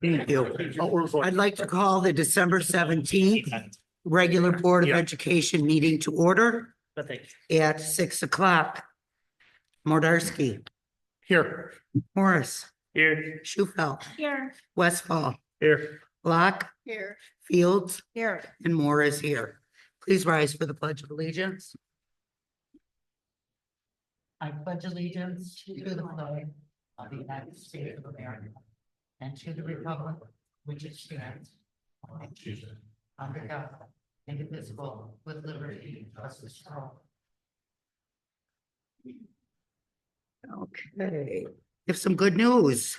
Thank you. I'd like to call the December 17th regular Board of Education meeting to order at 6 o'clock. Mordarski, Here. Morris, Here. Schufelt, Here. Westfall, Here. Locke, Here. Fields, Here. and Moore is here. Please rise for the Pledge of Allegiance. I pledge allegiance to the flag of the United States of America and to the republic which it stands, one nation, under God, indivisible, with liberty and justice for all. Okay, have some good news.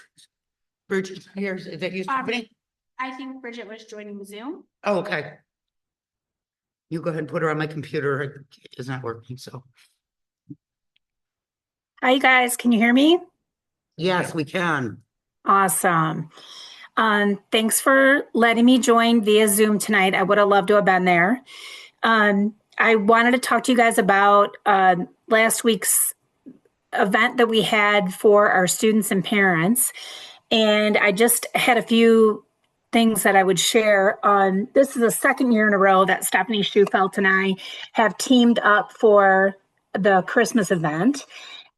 Bridget, here's, is that you? Stephanie? I think Bridget was joining Zoom. Oh, okay. You go ahead and put her on my computer. It's not working, so. Hi, you guys. Can you hear me? Yes, we can. Awesome. Thanks for letting me join via Zoom tonight. I would have loved to have been there. I wanted to talk to you guys about last week's event that we had for our students and parents. And I just had a few things that I would share. This is the second year in a row that Stephanie Schufelt and I have teamed up for the Christmas event.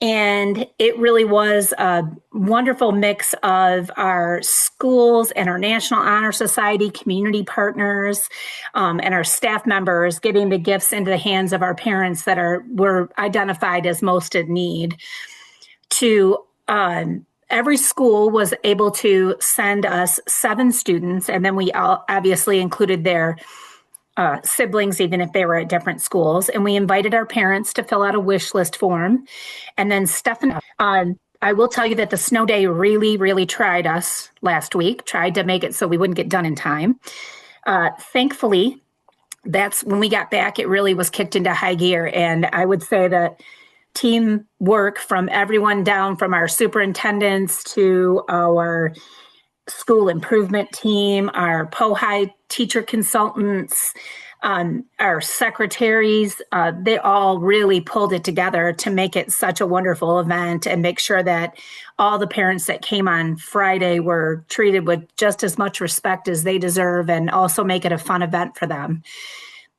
And it really was a wonderful mix of our schools and our National Honor Society community partners and our staff members getting the gifts into the hands of our parents that were identified as most in need. Every school was able to send us 7 students, and then we obviously included their siblings, even if they were at different schools. And we invited our parents to fill out a wish list form. And then Stephanie, I will tell you that the snow day really, really tried us last week, tried to make it so we wouldn't get done in time. Thankfully, that's when we got back, it really was kicked into high gear. And I would say that teamwork from everyone down from our superintendents to our school improvement team, our POHI teacher consultants, our secretaries, they all really pulled it together to make it such a wonderful event and make sure that all the parents that came on Friday were treated with just as much respect as they deserve and also make it a fun event for them.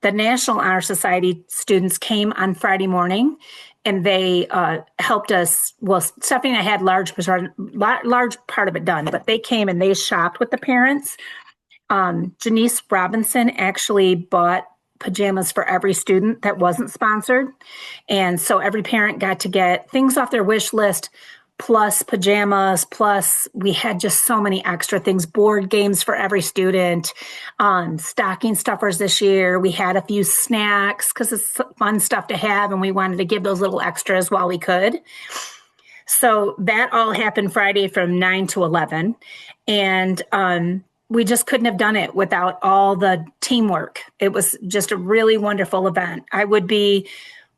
The National Honor Society students came on Friday morning and they helped us. Well, Stephanie and I had large part of it done, but they came and they shopped with the parents. Janice Robinson actually bought pajamas for every student that wasn't sponsored. And so every parent got to get things off their wish list, plus pajamas, plus we had just so many extra things, board games for every student, stocking stuffers this year. We had a few snacks because it's fun stuff to have, and we wanted to give those little extras while we could. So that all happened Friday from 9 to 11. And we just couldn't have done it without all the teamwork. It was just a really wonderful event. I would be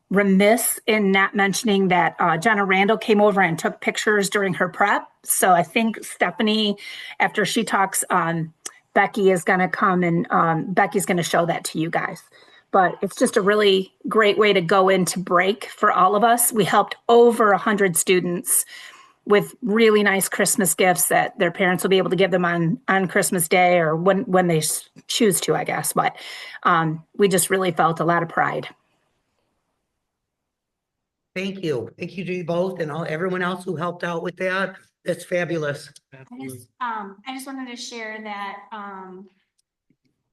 remiss in not mentioning that Jenna Randall came over and took pictures during her prep. So I think Stephanie, after she talks, Becky is going to come and Becky's going to show that to you guys. But it's just a really great way to go into break for all of us. We helped over 100 students with really nice Christmas gifts that their parents will be able to give them on Christmas Day or when they choose to, I guess. But we just really felt a lot of pride. Thank you. Thank you to you both and everyone else who helped out with that. That's fabulous. I just wanted to share that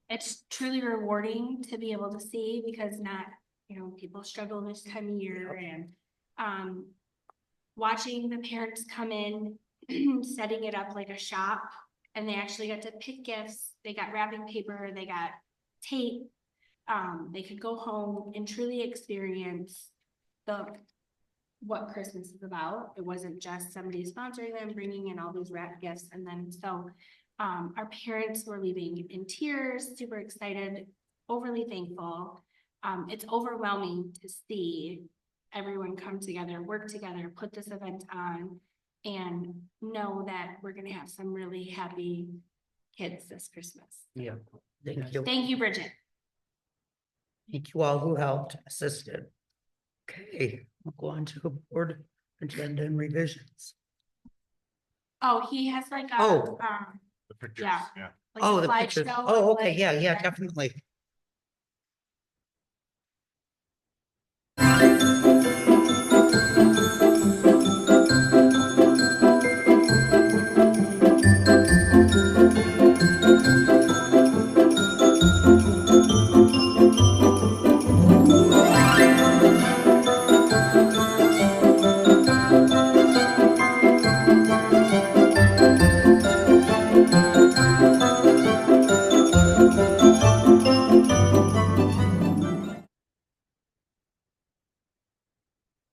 it's truly rewarding to be able to see, because not, people struggle this time of year, and watching the parents come in, setting it up like a shop, and they actually got to pick gifts. They got wrapping paper, they got tape. They could go home and truly experience what Christmas is about. It wasn't just somebody sponsoring them, bringing in all these wrapped gifts, and then so our parents were leaving in tears, super excited, overly thankful. It's overwhelming to see everyone come together, work together, put this event on, and know that we're going to have some really happy kids this Christmas. Yeah. Thank you. Thank you, Bridget. Thank you all who helped, assisted. Okay, we'll go on to board agenda and revisions. Oh, he has like a, Oh. The pictures, Yeah. yeah. like Oh, a the pictures. slideshow Oh, of, okay, like, yeah, yeah, the- definitely.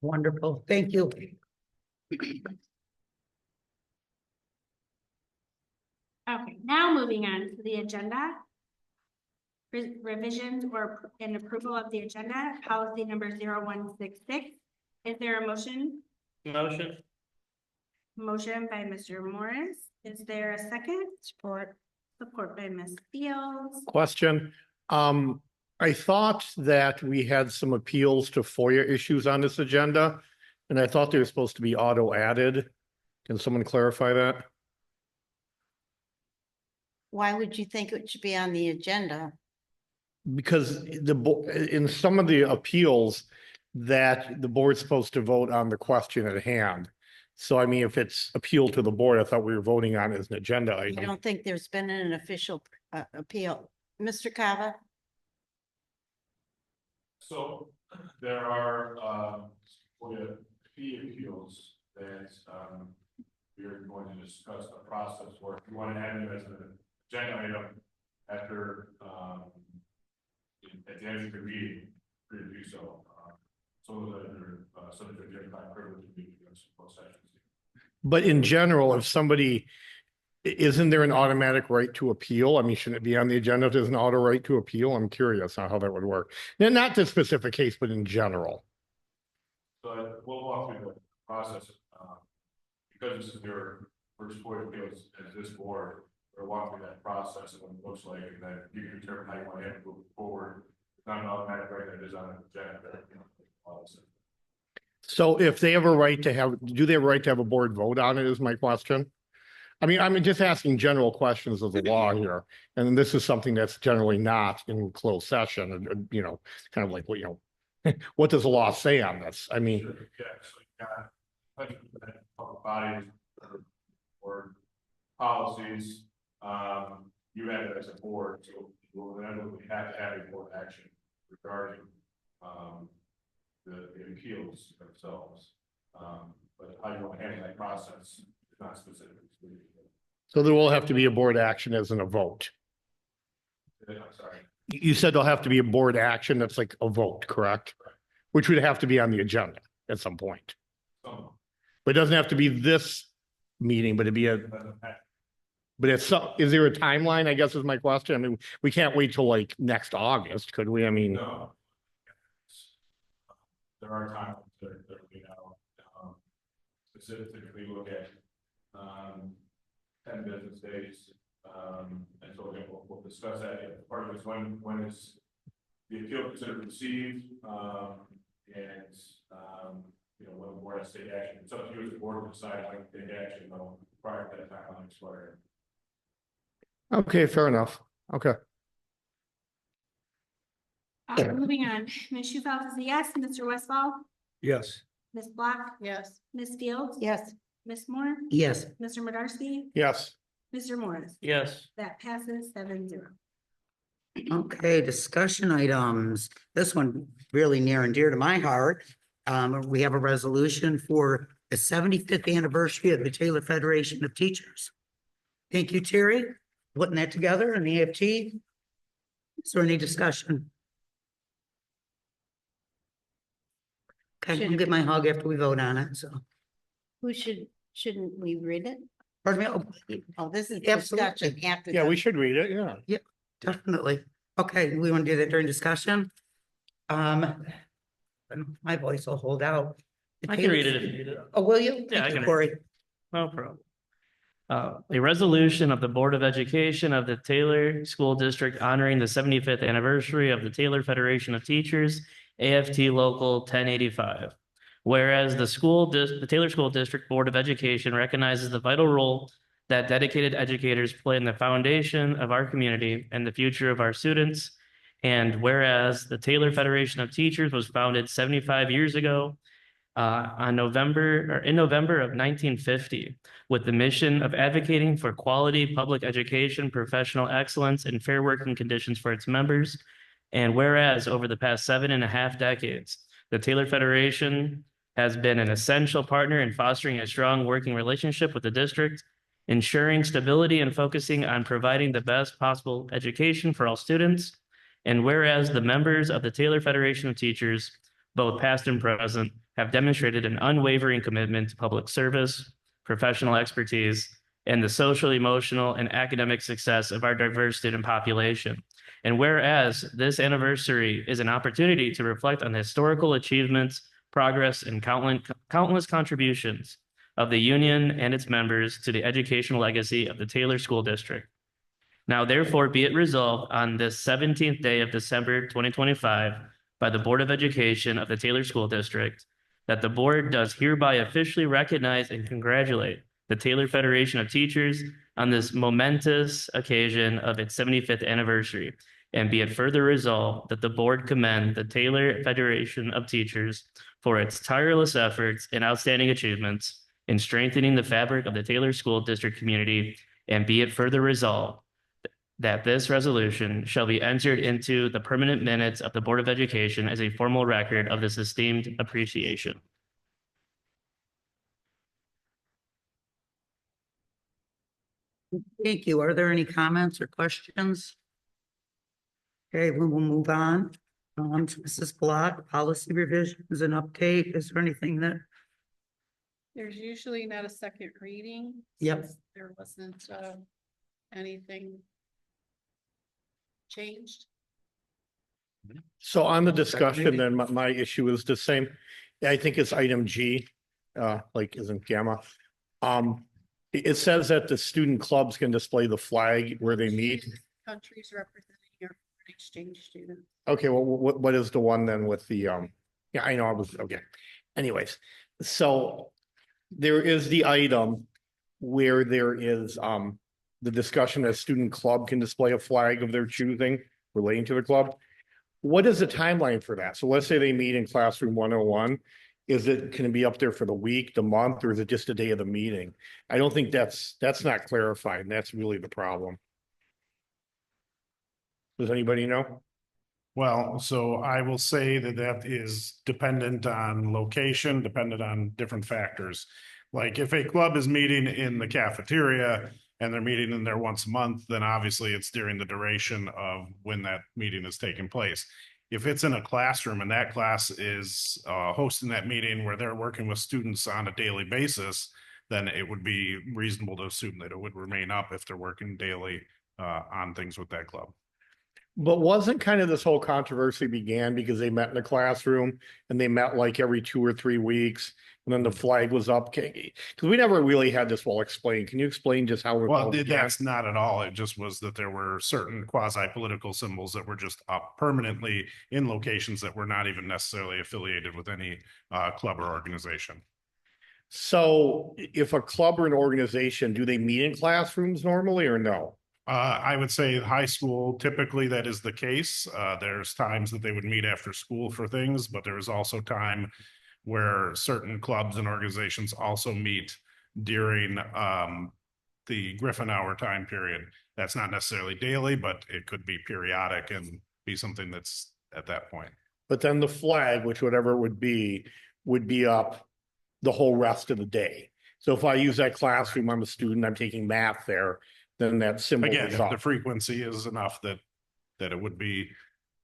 Wonderful, thank you. Okay, now moving on to the agenda. Revisions or an approval of the agenda, policy number 0166. Is there a motion? Motion. Motion by Mr. Morris. Is there a second? Support. Support by Ms. Fields. Question. I thought that we had some appeals to FOIA issues on this agenda, and I thought they were supposed to be auto added. Can someone clarify that? Why would you think it should be on the agenda? Because in some of the appeals that the board's supposed to vote on the question at hand. So I mean, if it's appeal to the board, I thought we were voting on it as an agenda I item. don't think there's been an official appeal. Mr. Cava? So there are FOIA fee appeals that we are going to discuss the process for. If you want to add it as an agenda item after at the end of the meeting, free to do so. So that they're subject to attorney-client privilege to be both sessions. But in general, if somebody, isn't there an automatic right to appeal? I mean, shouldn't it be on the agenda if there's an auto right to appeal? I'm curious on how that would work. Now, not this specific case, but in general. So we'll walk through the process, because this is their first FOIA appeals as this board, we'll walk through that process and what it looks like, and then you can determine how you want to move forward. It's not an automatic right that is on the agenda. So if they have a right to have, do they have a right to have a board vote on it is my question? I mean, I'm just asking general questions of the law here, and this is something that's generally not in closed session, and, you know, kind of like, what, you know, what does the law say on this? I mean, Sure, yeah, so you got public bodies or policies, you have it as a board, so you will inevitably have to have a board action regarding the appeals themselves. But how you want to handle that process is not specific. so there will have to be a board action as in a vote. I'm sorry. You said there'll have to be a board action that's like a vote, correct? Which would have to be on the agenda at some point. So, But it doesn't have to be this meeting, but it'd be a, but it's, is there a timeline, I guess is my question? I mean, we can't wait till like next August, could we? I mean, no. There are times that we know, specifically look at 10 business days. And so again, we'll discuss that. Part of it's when is the appeal considered received, and you know, when the board has to take action. It's up to you as the board to decide how to take action though prior to that timeline expiring. okay, fair enough. Okay. Moving on, Ms. Shufelt is a yes. Mr. Westfall? Yes. Ms. Black? Yes. Ms. Fields? Yes. Ms. Moore? Yes, Mr. Medarsky? Yes. Mr. Morris? Yes. That passes 7-0. okay, discussion items. This one really near and dear to my heart. We have a resolution for the 75th anniversary of the Taylor Federation of Teachers. Thank you, Terry, putting that together in the AFT. Is there any discussion? Okay, I'll get my hug after we vote on it, so. Who shouldn't we read it? Pardon me? Oh, this is Absolutely. discussion after. Yeah, the- we should read it, yeah. Definitely. Okay, we want to do that during discussion. My voice will hold out. I can read it if you need it. Oh, will you? Yeah, I Thank you, can. Corey. No problem. A resolution of the Board of Education of the Taylor School District honoring the 75th anniversary of the Taylor Federation of Teachers, AFT Local 1085. Whereas the Taylor School District Board of Education recognizes the vital role that dedicated educators play in the foundation of our community and the future of our students. And whereas the Taylor Federation of Teachers was founded 75 years ago, in November of 1950, with the mission of advocating for quality public education, professional excellence, and fair working conditions for its members. And whereas over the past 7.5 decades, the Taylor Federation has been an essential partner in fostering a strong working relationship with the district, ensuring stability and focusing on providing the best possible education for all students. And whereas the members of the Taylor Federation of Teachers, both past and present, have demonstrated an unwavering commitment to public service, professional expertise, and the social, emotional, and academic success of our diverse student population. And whereas this anniversary is an opportunity to reflect on the historical achievements, progress, and countless contributions of the union and its members to the educational legacy of the Taylor School District. Now therefore be it resolved on this 17th day of December 2025 by the Board of Education of the Taylor School District that the board does hereby officially recognize and congratulate the Taylor Federation of Teachers on this momentous occasion of its 75th anniversary. And be it further resolved that the board commend the Taylor Federation of Teachers for its tireless efforts and outstanding achievements in strengthening the fabric of the Taylor School District community. And be it further resolved that this resolution shall be entered into the permanent minutes of the Board of Education as a formal record of this esteemed appreciation. Thank you. Are there any comments or questions? Okay, we will move on. To Mrs. Block, policy revisions and update. Is there anything that, There's usually not a second reading. Yep. since There wasn't anything changed. So on the discussion, then my issue is the same. I think it's item G, like isn't gamma. It says that the student clubs can display the flag where they meet. Countries representing your foreign exchange students. Okay, well, what is the one then with the, yeah, I know I was, okay. Anyways, so there is the item where there is, the discussion that student club can display a flag of their choosing relating to the club. What is the timeline for that? So let's say they meet in classroom 101. Can it be up there for the week, the month, or is it just the day of the meeting? I don't think that's not clarified, and that's really the problem. Does anybody know? Well, so I will say that that is dependent on location, dependent on different factors. Like if a club is meeting in the cafeteria and they're meeting in there once a month, then obviously it's during the duration of when that meeting is taking place. If it's in a classroom and that class is hosting that meeting where they're working with students on a daily basis, then it would be reasonable to assume that it would remain up if they're working daily on things with that club. But wasn't kind of this whole controversy began because they met in the classroom and they met like every 2 or 3 weeks, and then the flag was up? Because we never really had this well explained. Can you explain just how? Well, that's not at all. It just was that there were certain quasi-political symbols that were just up permanently in locations that were not even necessarily affiliated with any club or organization. So if a club or an organization, do they meet in classrooms normally or no? I would say high school, typically that is the case. There's times that they would meet after school for things, but there is also time where certain clubs and organizations also meet during the Griffin hour time period. That's not necessarily daily, but it could be periodic and be something that's at that point. But then the flag, which whatever it would be up the whole rest of the day. So if I use that classroom, I'm a student, I'm taking math there, then that symbol Again, is if the up. frequency is enough that it would be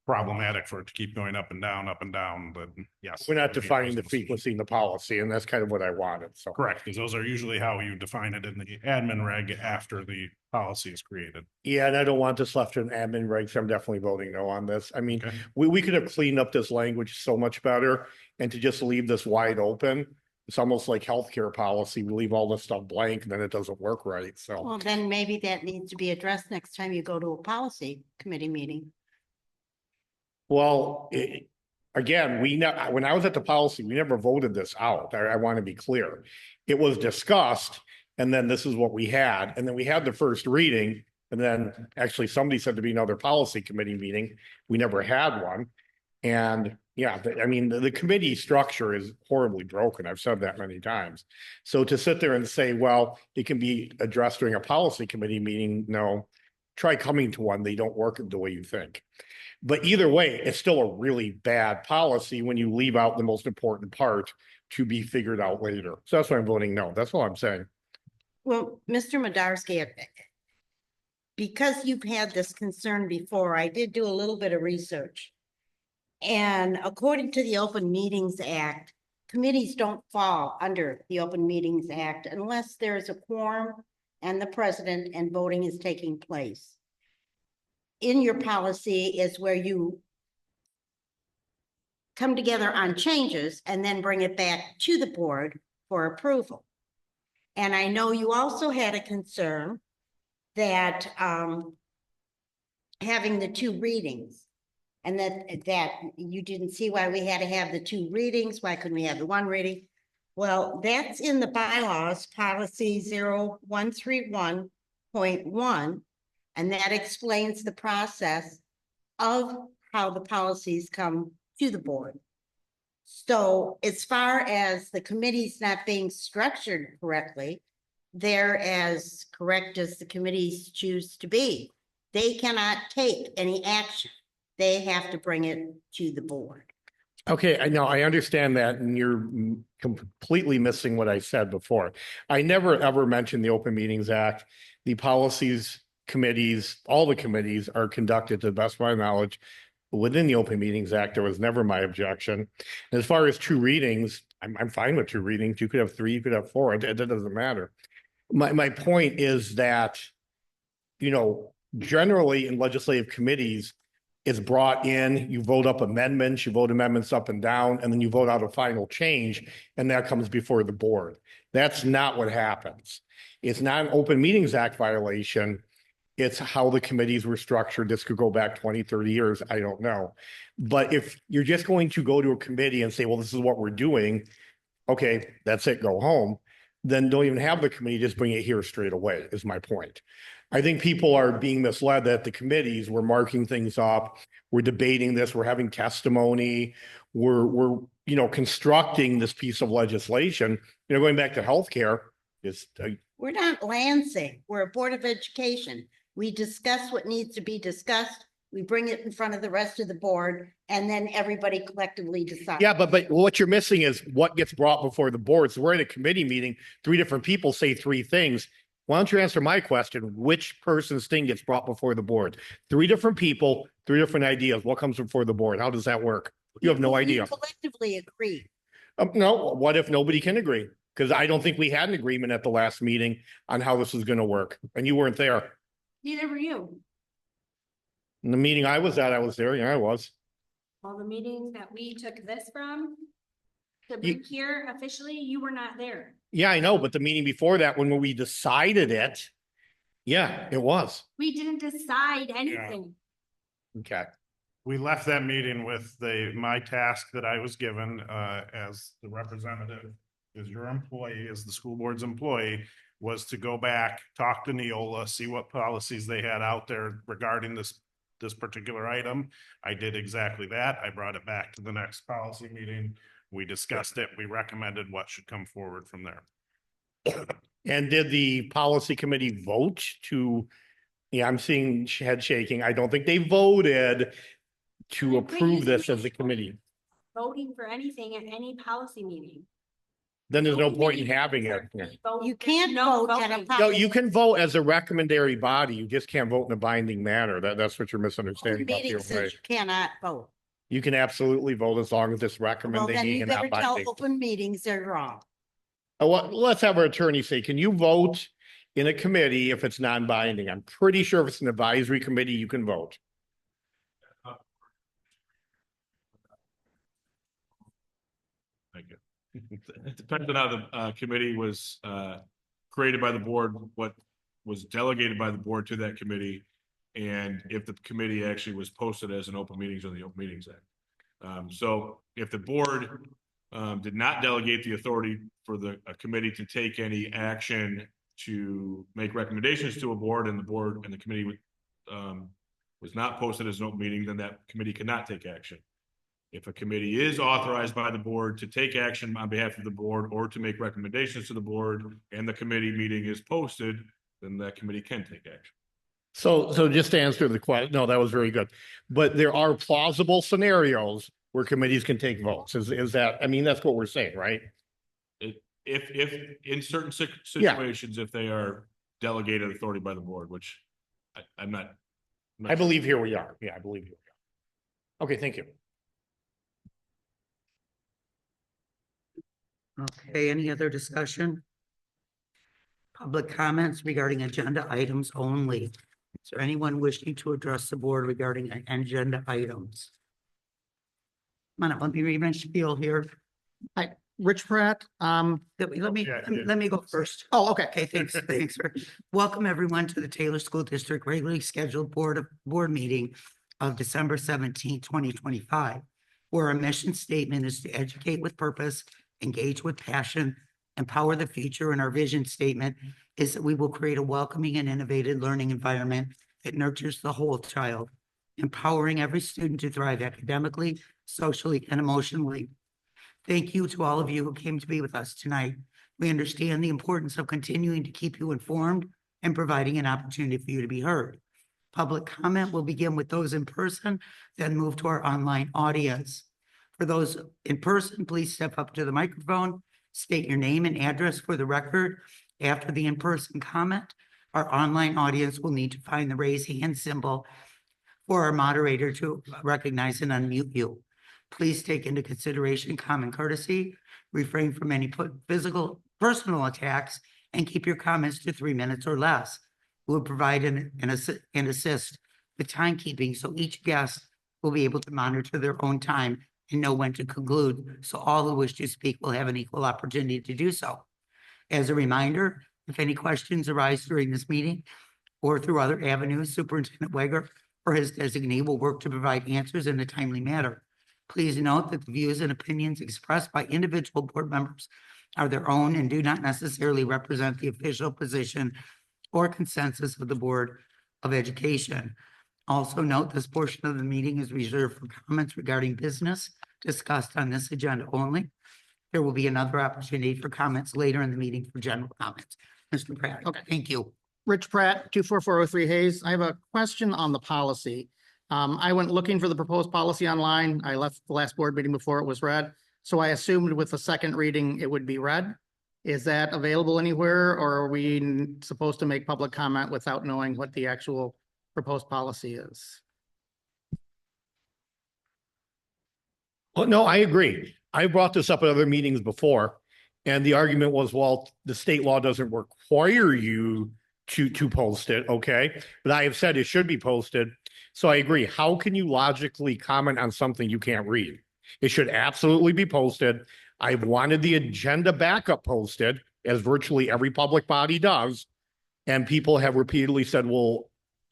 problematic for it to keep going up and down, then yes. We're not it would be defining the reasonable. frequency in the policy, and that's kind of what I wanted, so. Correct, because those are usually how you define it in the admin reg after the policy is created. Yeah, and I don't want this left in admin regs. I'm definitely voting no on this. I mean, Okay. we could have cleaned up this language so much better, and to just leave this wide open. It's almost like healthcare policy. We leave all this stuff blank and then it doesn't work right, so. well, then maybe that needs to be addressed next time you go to a policy committee meeting. Well, again, when I was at the policy, we never voted this out. I want to be clear. It was discussed, and then this is what we had, and then we had the first reading, and then actually somebody said to be another policy committee meeting. We never had one. And yeah, I mean, the committee structure is horribly broken. I've said that many times. So to sit there and say, well, it can be addressed during a policy committee meeting, no, try coming to one. They don't work the way you think. But either way, it's still a really bad policy when you leave out the most important part to be figured out later. So that's why I'm voting no. That's all I'm saying. Well, Mr. Madarsky, because you've had this concern before, I did do a little bit of research. And according to the Open Meetings Act, committees don't fall under the Open Meetings Act unless there's a quorum and the president and voting is taking place. In your policy is where you come together on changes and then bring it back to the board for approval. And I know you also had a concern that having the two readings, and that you didn't see why we had to have the two readings. Why couldn't we have the one reading? Well, that's in the bylaws, policy 0131.1, and that explains the process of how the policies come to the board. So as far as the committees not being structured correctly, they're as correct as the committees choose to be. They cannot take any action. They have to bring it to the board. Okay, I know, I understand that, and you're completely missing what I said before. I never, ever mentioned the Open Meetings Act. The policies, committees, all the committees are conducted to the best of my knowledge within the Open Meetings Act. There was never my objection. And as far as two readings, I'm fine with two readings. You could have three, you could have four. It doesn't matter. My point is that, you know, generally in legislative committees, it's brought in, you vote up amendments, you vote amendments up and down, and then you vote out a final change, and that comes before the board. That's not what happens. It's not an Open Meetings Act violation. It's how the committees were structured. This could go back 20, 30 years. I don't know. But if you're just going to go to a committee and say, well, this is what we're doing, okay, that's it, go home, then don't even have the committee, just bring it here straight away, is my point. I think people are being misled that the committees, we're marking things up, we're debating this, we're having testimony, we're you know, constructing this piece of legislation. You know, going back to healthcare, is We're not Lansing. We're a Board of Education. We discuss what needs to be discussed. We bring it in front of the rest of the board, and then everybody collectively decides. yeah, but what you're missing is what gets brought before the board. So we're in a committee meeting, three different people say three things. Why don't you answer my question? Which person's thing gets brought before the board? Three different people, three different ideas. What comes before the board? How does that work? You have no We idea. collectively agree. No, what if nobody can agree? Because I don't think we had an agreement at the last meeting on how this is going to work, and you weren't there. Neither were you. In the meeting I was at, I was there. Yeah, I was. All the meetings that we took this from to You- bring here officially, you were not there. Yeah, I know, but the meeting before that, when we decided it, yeah, it was. We didn't decide anything. Okay. We left that meeting with my task that I was given, as the representative, as your employee, as the school board's employee, was to go back, talk to Neola, see what policies they had out there regarding this particular item. I did exactly that. I brought it back to the next policy meeting. We discussed it. We recommended what should come forward from there. And did the policy committee vote to, yeah, I'm seeing head shaking. I don't think they voted to approve this as a committee. Voting for anything at any policy meeting. Then there's no point in having it. You can't vote at a. No, you can vote as a recommendary body. You just can't vote in a binding manner. That's what you're misunderstanding about the Meeting way. says you cannot vote. You can absolutely vote as long as it's Well, then recommending you and better not tell binding. open meetings they're wrong. Let's have our attorney say, can you vote in a committee if it's non-binding? I'm pretty sure if it's an advisory committee, you can vote. Thank you. It depends on how the committee was created by the board, what was delegated by the board to that committee, and if the committee actually was posted as an open meetings on the Open Meetings Act. So if the board did not delegate the authority for a committee to take any action to make recommendations to a board, and the board and the committee was not posted as an open meeting, then that committee cannot take action. If a committee is authorized by the board to take action on behalf of the board or to make recommendations to the board, and the committee meeting is posted, then that committee can take action. So just to answer the question, no, that was very good. But there are plausible scenarios where committees can take votes. Is that, I mean, that's what we're saying, right? If in certain situations, if they are delegated authority by the board, which I'm not. I believe here we are. Yeah, I believe here we are. Okay, thank you. Okay, any other discussion? Public comments regarding agenda items only. Is there anyone wishing to address the board regarding agenda items? Come on up, let me read my spiel here. Hi, Rich Pratt. Let me go first. Oh, okay. Okay, thanks, thanks. Welcome everyone to the Taylor School District regularly scheduled board meeting of December 17, 2025, where our mission statement is to educate with purpose, engage with passion, empower the future, and our vision statement is that we will create a welcoming and innovative learning environment that nurtures the whole child, empowering every student to thrive academically, socially, and emotionally. Thank you to all of you who came to be with us tonight. We understand the importance of continuing to keep you informed and providing an opportunity for you to be heard. Public comment will begin with those in person, then move to our online audience. For those in person, please step up to the microphone, state your name and address for the record. After the in-person comment, our online audience will need to find the raise hand symbol for our moderator to recognize and unmute you. Please take into consideration common courtesy, refrain from any personal attacks, and keep your comments to 3 minutes or less. We'll provide and assist with timekeeping so each guest will be able to monitor their own time and know when to conclude, so all who wish to speak will have an equal opportunity to do so. As a reminder, if any questions arise during this meeting or through other avenues, Superintendent Weger or his designee will work to provide answers in a timely manner. Please note that the views and opinions expressed by individual board members are their own and do not necessarily represent the official position or consensus of the Board of Education. Also note this portion of the meeting is reserved for comments regarding business discussed on this agenda only. There will be another opportunity for comments later in the meeting for general comments. Mr. Pratt. Okay. Thank you. Rich Pratt, 24403 Hayes. I have a question on the policy. I went looking for the proposed policy online. I left the last board meeting before it was read. So I assumed with the second reading, it would be read. Is that available anywhere, or are we supposed to make public comment without knowing what the actual proposed policy is? Well, no, I agree. I brought this up at other meetings before, and the argument was, well, the state law doesn't require you to post it, okay? But I have said it should be posted. So I agree. How can you logically comment on something you can't read? It should absolutely be posted. I've wanted the agenda backup posted, as virtually every public body does. And people have repeatedly said, well,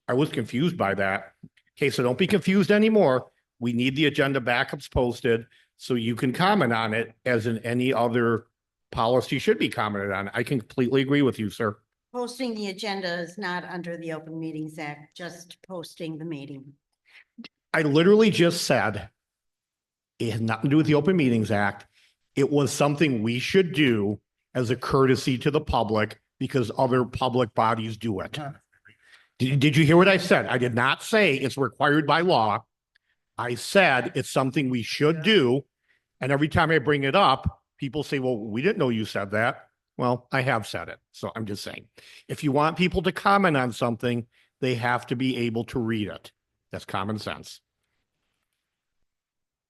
I was confused by that. Okay, so don't be confused anymore. We need the agenda backups posted so you can comment on it as in any other policy should be commented on. I completely agree with you, sir. Posting the agenda is not under the Open Meetings Act, just posting the meeting. I literally just said it has nothing to do with the Open Meetings Act. It was something we should do as a courtesy to the public because other public bodies do it. Did you hear what I said? I did not say it's required by law. I said it's something we should do. And every time I bring it up, people say, well, we didn't know you said that. Well, I have said it. So I'm just saying, if you want people to comment on something, they have to be able to read it. That's common sense.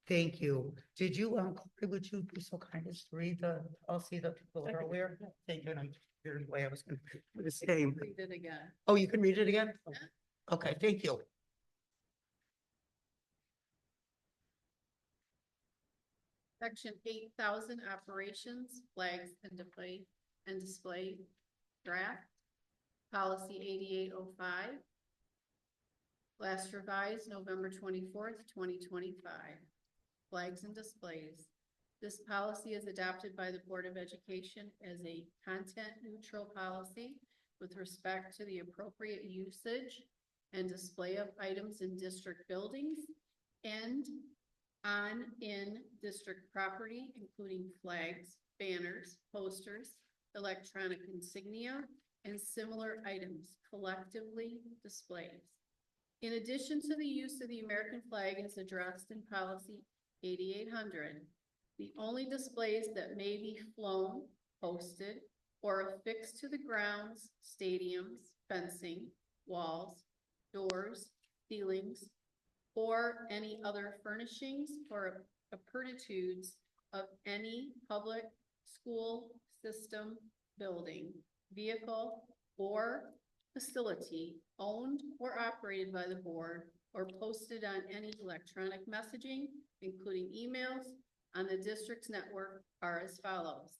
Thank you. Did you, Corey, would you be so kind as to read the policy that people are aware? Thank you. And I'm hearing the way I was going to do the same. Read it again. Oh, you can read it again? Okay, thank you. Section 8,000 operations, flags and display draft. Policy 8805. Last revised November 24th, 2025. flags and displays. This policy is adopted by the Board of Education as a content-neutral policy with respect to the appropriate usage and display of items in district buildings and in district property, including flags, banners, posters, electronic insignia, and similar items collectively displayed. In addition to the use of the American flag as addressed in policy 8800, the only displays that may be flown, posted, or affixed to the grounds, stadiums, fencing, walls, doors, ceilings, or any other furnishings or appurtenances of any public school system, building, vehicle, or facility owned or operated by the board or posted on any electronic messaging, including emails, on the district's network are as follows.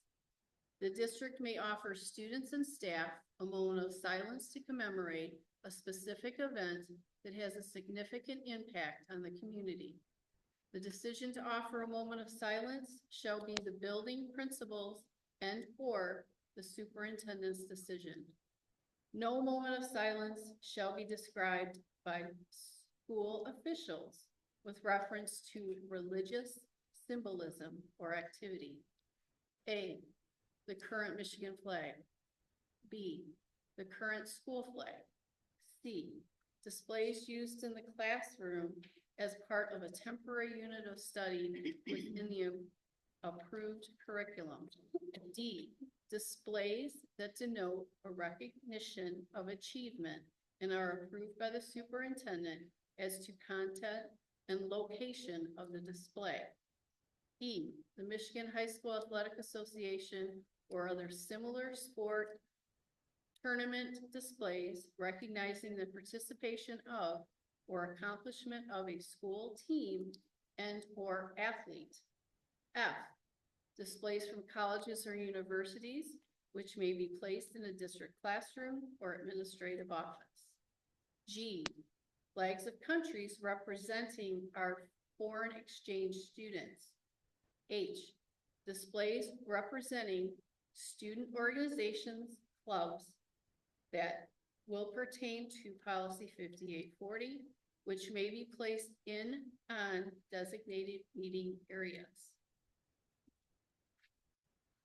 The district may offer students and staff a moment of silence to commemorate a specific event that has a significant impact on the community. The decision to offer a moment of silence shall be the building principal's and/or the superintendent's decision. No moment of silence shall be described by school officials with reference to religious symbolism or activity. A, the current Michigan flag. B, the current school flag. C, displays used in the classroom as part of a temporary unit of study within the approved curriculum. D, displays that denote a recognition of achievement and are approved by the superintendent as to content and location of the display. E, the Michigan High School Athletic Association or other similar sport tournament displays recognizing the participation of or accomplishment of a school team and or athlete. F, displays from colleges or universities which may be placed in a district classroom or administrative office. G, flags of countries representing our foreign exchange students. H, displays representing student organizations, clubs that will pertain to policy 5840, which may be placed in on designated meeting areas.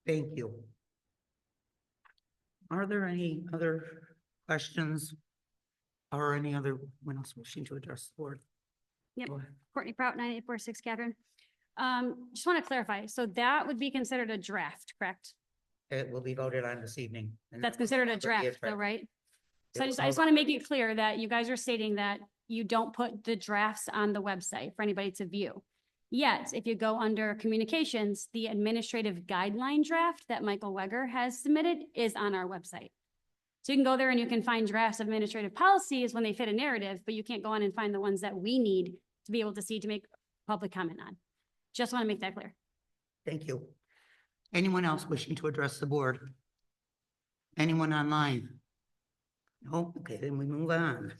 Thank you. Are there any other questions or any other, one else wishing to address the board? Yep. Go ahead. Courtney Prout, 9846 Catherine. Just want to clarify, so that would be considered a draft, correct? It will be voted on this evening. and That's considered a that would be draft though, right? So I It just will- want to make it clear that you guys are stating that you don't put the drafts on the website for anybody to view. Yet, if you go under communications, the administrative guideline draft that Michael Weger has submitted is on our website. So you can go there and you can find drafts of administrative policies when they fit a narrative, but you can't go on and find the ones that we need to be able to see to make public comment on. Just want to make that clear. Thank you. Anyone else wishing to address the board? Anyone online? No? Okay, then we move on.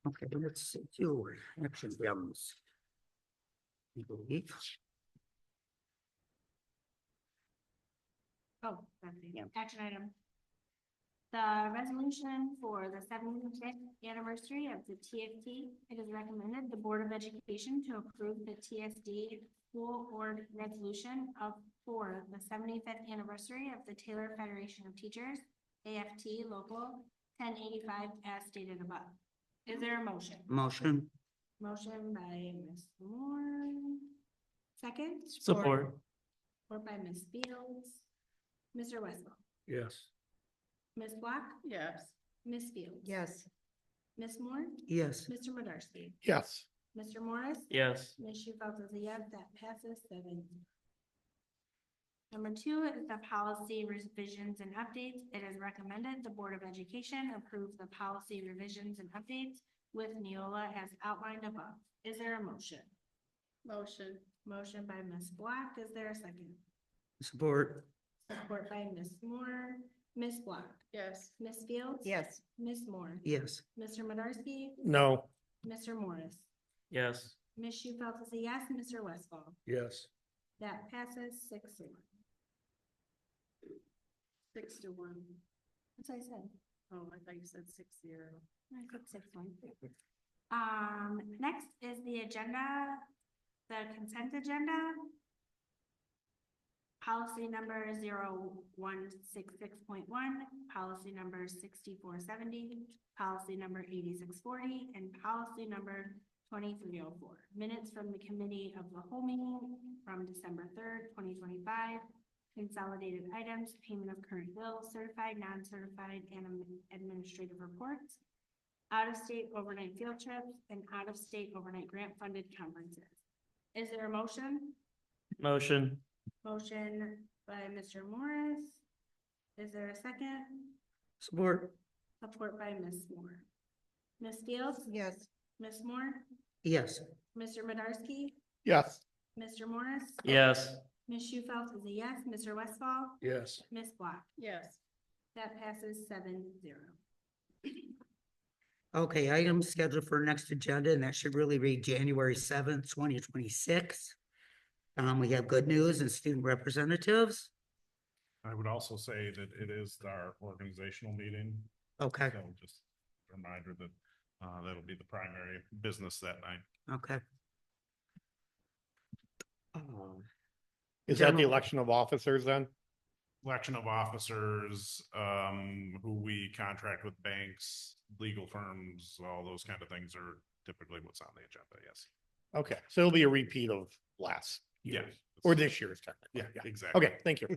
Okay, let's see, two action items. I believe. Oh, that's the action item. The resolution for the 75th anniversary of the TFT, it is recommended the Board of Education to approve the TSD school board resolution for the 75th anniversary of the Taylor Federation of Teachers, AFT Local 1085 as stated above. Is there a motion? Motion, Motion by Ms. Moore. Second? Support. Support by Ms. Fields. Mr. Westphal. Yes. Ms. Black. Yes. Ms. Fields. Yes. Ms. Moore. yes. Mr. Modarsky. Yes. Mr. Morris. Yes. Ms. Shufeldt is a yes, that passes 7. Number 2 is the policy revisions and updates. It is recommended the Board of Education approve the policy revisions and updates with Neola as outlined above. Is there a motion? Motion. Motion by Ms. Black. Is there a second? Support, Support by Ms. Moore. Ms. Black. Yes. Ms. Fields. Yes. Ms. Moore. yes. Mr. Modarsky. No. Mr. Morris. Yes. Ms. Shufelt is a yes, Mr. Westfall. Yes. That passes 6-1. 6-1. That's what I said. Oh, I thought you said 6-0. I said 6-1. Next is the agenda, the consent agenda. Policy number 0166.1, policy number 6470, policy number 8640, and policy number 2304. Minutes from the committee of the whole meeting from December 3rd, 2025. Consolidated items, payment of current bills, certified, non-certified, and administrative reports. Out-of-state overnight field trips and out-of-state overnight grant-funded conferences. Is there a motion? Motion. Motion by Mr. Morris. Is there a second? Support. Support by Ms. Moore. Ms. Fields? Yes. Ms. Moore? Yes. Mr. Medarsky? Yes. Mr. Morris? Yes. Ms. Shufelt is a yes. Mr. Westfall? Yes. Ms. Black? Yes. That passes 7-0. Okay, items scheduled for next agenda, and that should really read January 7th, 2026. We have good news and student representatives. I would also say that it is our organizational meeting. Okay, So just a reminder that that'll be the primary business that night. okay. Is that the General- election of officers then? Election of officers, who we contract with banks, legal firms, all those kind of things are typically what's on the agenda, yes. Okay, so it'll be a repeat of last Yeah. year or this year's technically. Yeah, exactly. Okay, thank you.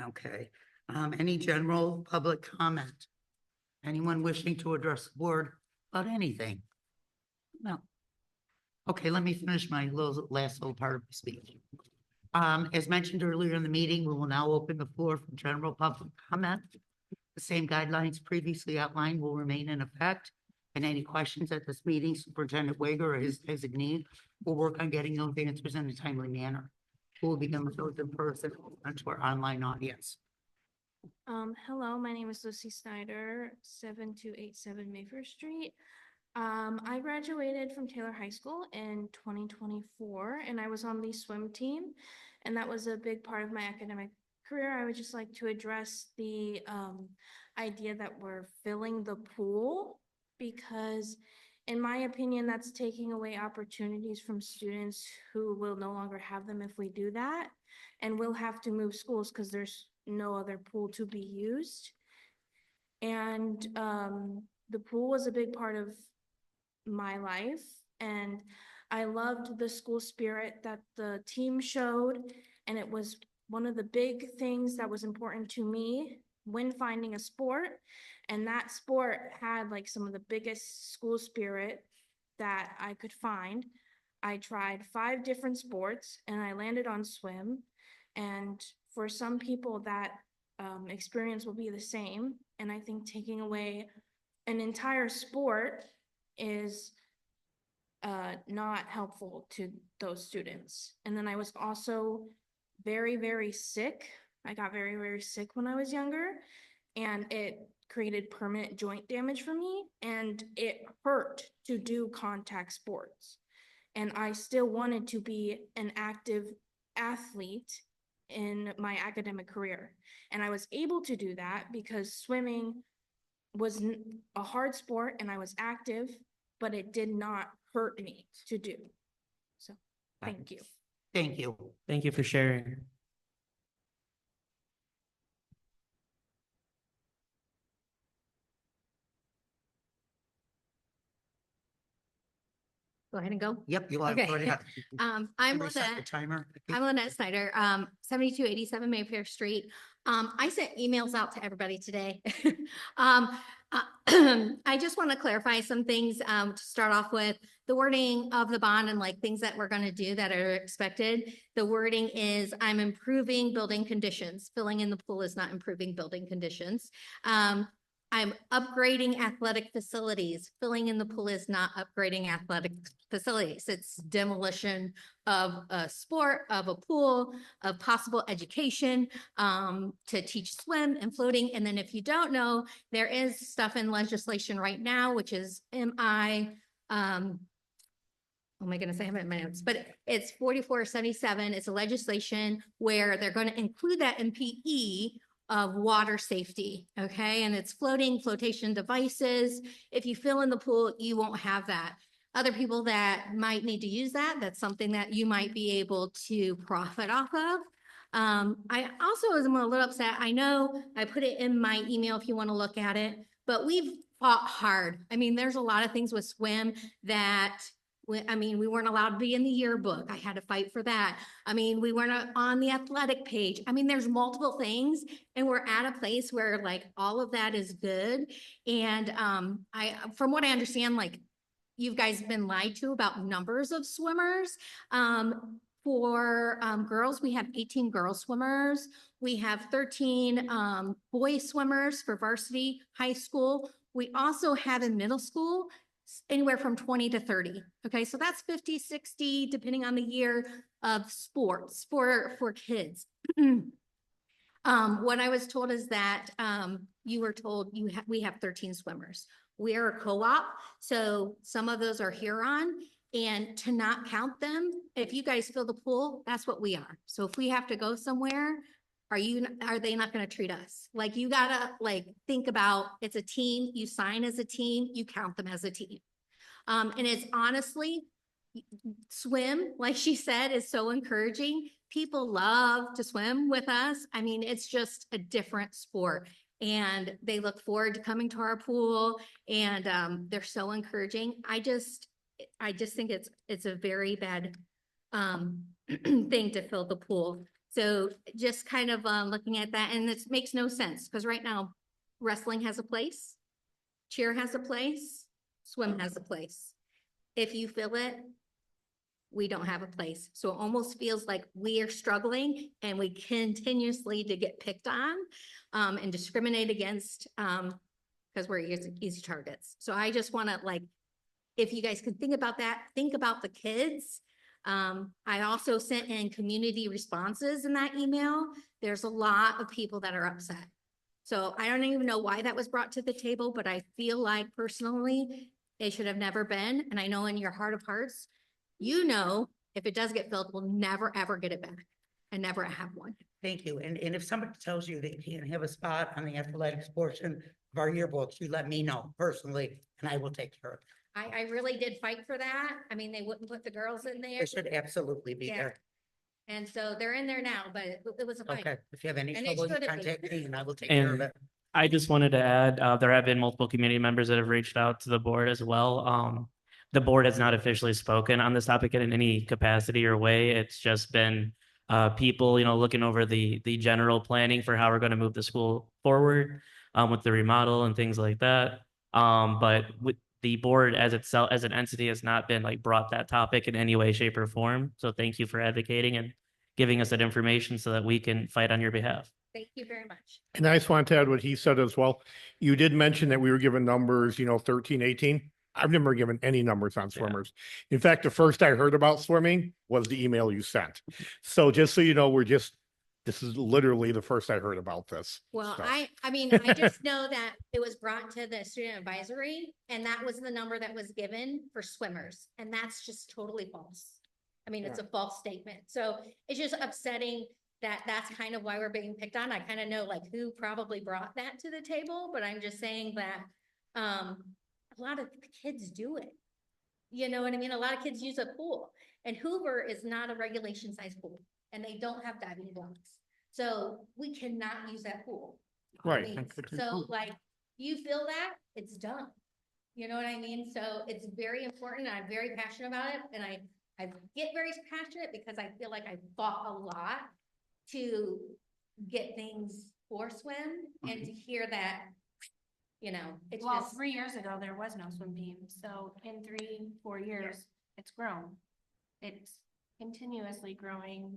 Okay, any general public comment? Anyone wishing to address the board about anything? No. Okay, let me finish my last little part of the speech. As mentioned earlier in the meeting, we will now open the floor for general public comment. The same guidelines previously outlined will remain in effect. And any questions at this meeting, Superintendent Wager or his designee will work on getting those answers in a timely manner. We'll begin with those in person and to our online audience. Hello, my name is Lucy Snyder, 7287 Mayfair Street. I graduated from Taylor High School in 2024 and I was on the swim team, and that was a big part of my academic career. I would just like to address the idea that we're filling the pool, because in my opinion, that's taking away opportunities from students who will no longer have them if we do that, and we'll have to move schools because there's no other pool to be used. And the pool was a big part of my life, and I loved the school spirit that the team showed, and it was one of the big things that was important to me when finding a sport. And that sport had like some of the biggest school spirit that I could find. I tried 5 different sports and I landed on swim, and for some people that experience will be the same. And I think taking away an entire sport is not helpful to those students. And then I was also very, very sick. I got very, very sick when I was younger, and it created permanent joint damage for me, and it hurt to do contact sports. And I still wanted to be an active athlete in my academic career. And I was able to do that because swimming was a hard sport and I was active, but it did not hurt me to do. So, thank you. Thank you. Thank you for sharing. Go ahead and go. Yep, you'll have. Okay. go ahead. I'm Reset the Lynette. timer. I'm Lynette Snyder, 7287 Mayfair Street. I sent emails out to everybody today. I just want to clarify some things to start off with. The wording of the bond and like things that we're going to do that are expected. The wording is I'm improving building conditions. Filling in the pool is not improving building conditions. I'm upgrading athletic facilities. Filling in the pool is not upgrading athletic facilities. It's demolition of a sport, of a pool, of possible education to teach swim and floating. And then if you don't know, there is stuff in legislation right now, which is MI oh my goodness, I have it in my notes, but it's 4477. It's a legislation where they're going to include that in PE of water safety, okay? And it's flotation devices. If you fill in the pool, you won't have that. Other people that might need to use that, that's something that you might be able to profit off of. I also am a little upset. I know I put it in my email if you want to look at it, but we've fought hard. I mean, there's a lot of things with swim that we weren't allowed to be in the yearbook. I had to fight for that. I mean, we weren't on the athletic page. I mean, there's multiple things, and we're at a place where like all of that is good. And from what I understand, like you guys have been lied to about numbers of swimmers. For girls, we have 18 girl swimmers. We have 13 boy swimmers for varsity high school. We also have in middle school anywhere from 20 to 30. Okay, so that's 50, 60, depending on the year of sports for kids. What I was told is that you were told we have 13 swimmers. We are a co-op, so some of those are Huron, and to not count them, if you guys fill the pool, that's what we are. So if we have to go somewhere, are they not going to treat us? Like you gotta like think about it's a team, you sign as a team, you count them as a team. And it's honestly, swim, like she said, is so encouraging. People love to swim with us. I mean, it's just a different sport. And they look forward to coming to our pool, and they're so encouraging. I just think it's a very bad thing to fill the pool. So just kind of looking at that, and it makes no sense because right now wrestling has a place, cheer has a place, swim has a place. If you fill it, we don't have a place. So it almost feels like we are struggling and we continuously to get picked on and discriminate against because we're easy targets. So I just want to like, if you guys could think about that, think about the kids. I also sent in community responses in that email. There's a lot of people that are upset. So I don't even know why that was brought to the table, but I feel like personally, it should have never been. And I know in your heart of hearts, you know, if it does get filled, we'll never, ever get it back and never have one. Thank you. And if somebody tells you that you can't have a spot on the athletics portion of our yearbooks, you let me know personally, and I will take care of it. I really did fight for that. I mean, they wouldn't put the girls in there. They should absolutely be Yeah. there. And so they're in there now, but it was a fight. Okay, if you have any And it trouble, you shouldn't be. contact me and I will take care of And it. I just wanted to add, there have been multiple community members that have reached out to the board as well. The board has not officially spoken on this topic in any capacity or way. It's just been people, looking over the general planning for how we're going to move the school forward with the remodel and things like that. But with the board as itself, as an entity, has not been like brought that topic in any way, shape, or form. So thank you for advocating and giving us that information so that we can fight on your behalf. Thank you very much. And I just want to add what he said as well. You did mention that we were given numbers, 13, 18. I've never given any numbers on swimmers. In fact, the first I heard about swimming was the email you sent. So just so you know, this is literally the first I heard about this. Well, So, I mean, I just know that it was brought to the student advisory and that was the number that was given for swimmers. And that's just totally false. I mean, it's a false statement. So it's just upsetting that that's kind of why we're being picked on. I kind of know like who probably brought that to the table, but I'm just saying that a lot of kids do it. You know what I mean? A lot of kids use a pool, and Hoover is not a regulation size pool, and they don't have diving blocks. So we cannot use that pool. Right. I mean, so like you feel that, it's done. You know what I mean? So it's very important. I'm very passionate about it, and I get very passionate because I feel like I fought a lot to get things for swim, and to hear that, it's Well, just. 3 years ago, there was no swim team. So in 3-4 years, it's grown. It's continuously growing,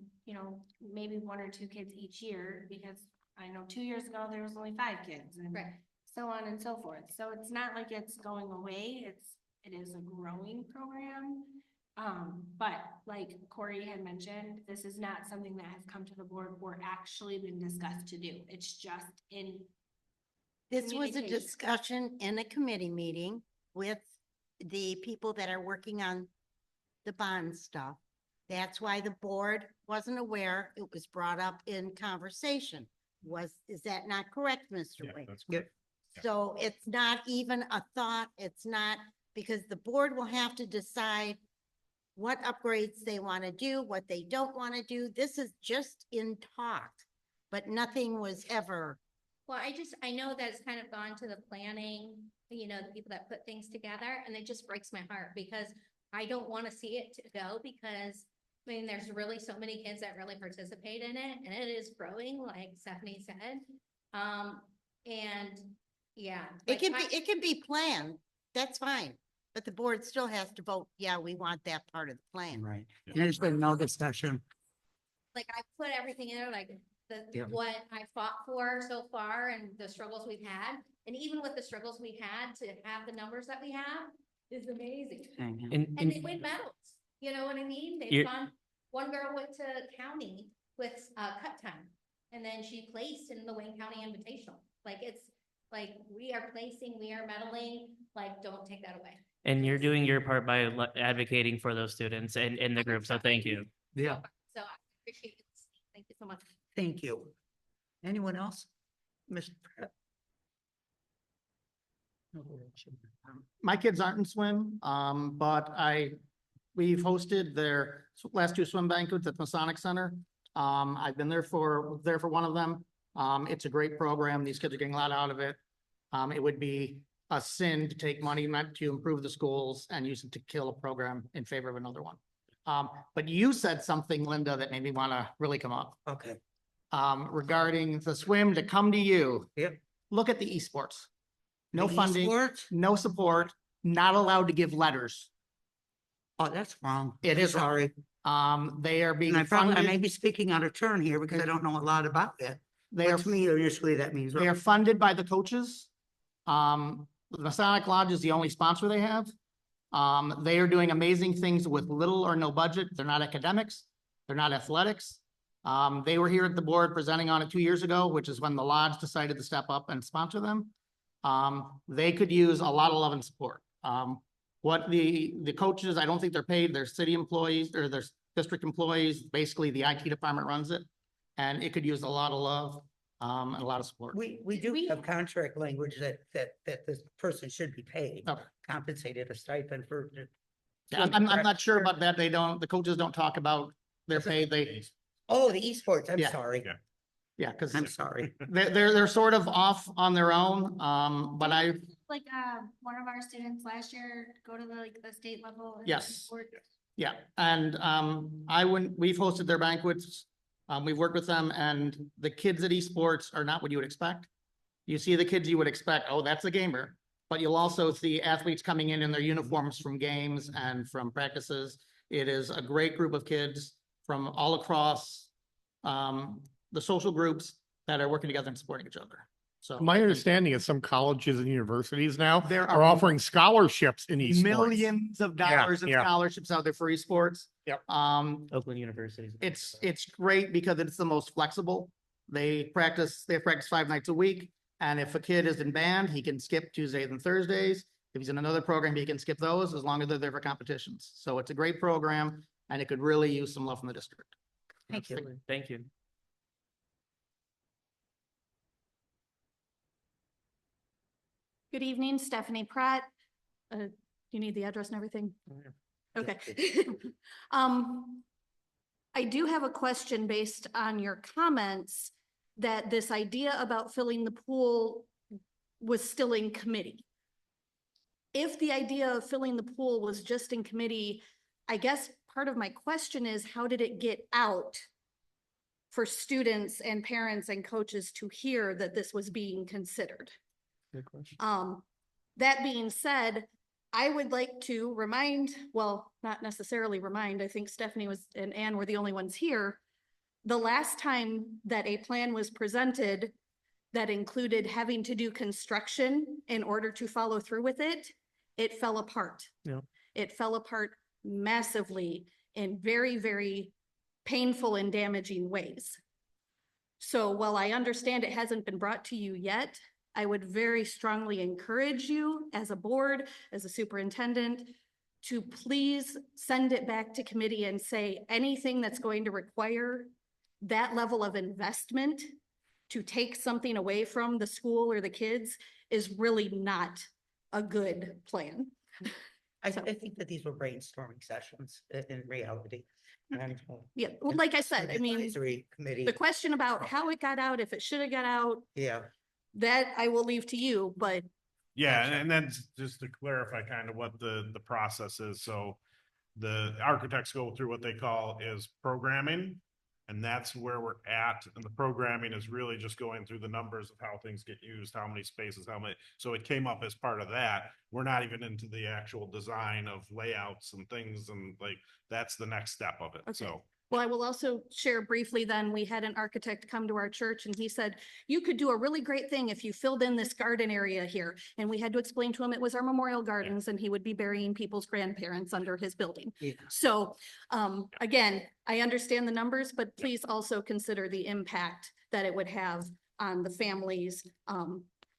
maybe 1 or 2 kids each year, because I know 2 years ago, there was only 5 kids and Right. so on and so forth. So it's not like it's going away. It is a growing program. But like Corey had mentioned, this is not something that has come to the board or actually been discussed to do. It's just in This was a communication. discussion in a committee meeting with the people that are working on the bond stuff. That's why the board wasn't aware. It was brought up in conversation. Is that not correct, Mr. Wade? Yep. So it's not even a thought. It's not, because the board will have to decide what upgrades they want to do, what they don't want to do. This is just in talk, but nothing was ever. Well, I know that it's kind of gone to the planning, you know, the people that put things together, and it just breaks my heart because I don't want to see it to go because, I mean, there's really so many kids that really participate in it, and it is growing, like Stephanie said. And yeah. It can be planned. That's fine. But the board still has to vote, yeah, we want that part of the plan. Right. And there's been no discussion. Like I put everything in there, like Yeah. what I fought for so far and the struggles we've had. And even with the struggles we've had to have the numbers that we have is amazing. And they win medals, you know what I mean? They've gone, one girl went to county with cut time. And then she placed in the Wayne County Invitational. Like it's like, we are placing, we are medaling, like, don't take that away. And you're doing your part by advocating for those students and in the group, so thank you. Yeah, So I appreciate it. Thank you so much. thank you. Anyone else? Mr. Pratt? My kids aren't in swim, but we've hosted their last two swim banquets at the Masonic Center. I've been there for one of them. It's a great program. These kids are getting a lot out of it. It would be a sin to take money meant to improve the schools and use it to kill a program in favor of another one. But you said something, Linda, that made me want to really come up. Okay. Regarding the swim to come to you. Yep. Look at the esports. No The funding, esports? no support, not allowed to give letters. Oh, that's wrong. It is wrong. Sorry. They are being And I may funded, be speaking out of turn here because I don't know a lot about it. they are, To me, initially, that means. they are funded by the coaches. The Masonic Lodge is the only sponsor they have. They are doing amazing things with little or no budget. They're not academics. They're not athletics. They were here at the board presenting on it 2 years ago, which is when the lodge decided to step up and sponsor them. They could use a lot of love and support. What the coaches, I don't think they're paid. They're city employees or they're district employees. Basically, the IT department runs it. And it could use a lot of love, and a lot of support. We do have contract language that this person should be paid, Okay. compensated a stipend for. Yeah, I'm not sure about that. The coaches don't talk about their pay. Oh, the esports, I'm Yeah. sorry. Yeah, because I'm sorry. they're sort of off on their own. But Like, one of our students last year go to the state level. and Yes. sport. yeah, and we've hosted their banquets. We've worked with them, and the kids at esports are not what you would expect. You see the kids you would expect, oh, that's a gamer, but you'll also see athletes coming in their uniforms from games and from practices. It is a great group of kids from all across the social groups that are working together and supporting each other. So My understanding is some colleges and universities now there are offering scholarships in esports. millions of dollars in yeah. scholarships out there for esports. Yep. Oakland University. It's great because it's the most flexible. They practice 5 nights a week. And if a kid is in band, he can skip Tuesdays and Thursdays. If he's in another program, he can skip those as long as they're there for competitions. So it's a great program and it could really use some love from the district. Thank you. Absolutely. Thank you. Good evening, Stephanie Pratt. You need the address and everything? Okay. I do have a question based on your comments that this idea about filling the pool was still in committee. If the idea of filling the pool was just in committee, I guess part of my question is, how did it get out for students and parents and coaches to hear that this was being considered? Good question. That being said, I would like to remind, well, not necessarily remind, I think Stephanie and Ann were the only ones here. The last time that a plan was presented that included having to do construction in order to follow through with it, it fell apart. Yeah. It fell apart massively in very, very painful and damaging ways. So while I understand it hasn't been brought to you yet, I would very strongly encourage you as a board, as a superintendent, to please send it back to committee and say anything that's going to require that level of investment to take something away from the school or the kids is really not a good plan. I think that these were brainstorming sessions in reality. And, Yeah, well, like I said, I mean, advisory committee, the question about how it got out, if it should have got out, yeah. that I will leave to you, but Yeah, and then just to clarify kind of what the process is, so the architects go through what they call is programming. And that's where we're at, and the programming is really just going through the numbers of how things get used, how many spaces, how many, so it came up as part of that. We're not even into the actual design of layouts and things, and like, that's the next step of it, Okay. so. well, I will also share briefly then, we had an architect come to our church and he said, you could do a really great thing if you filled in this garden area here. And we had to explain to him it was our memorial gardens and he would be burying people's grandparents under his building. Yeah. So again, I understand the numbers, but please also consider the impact that it would have on the families.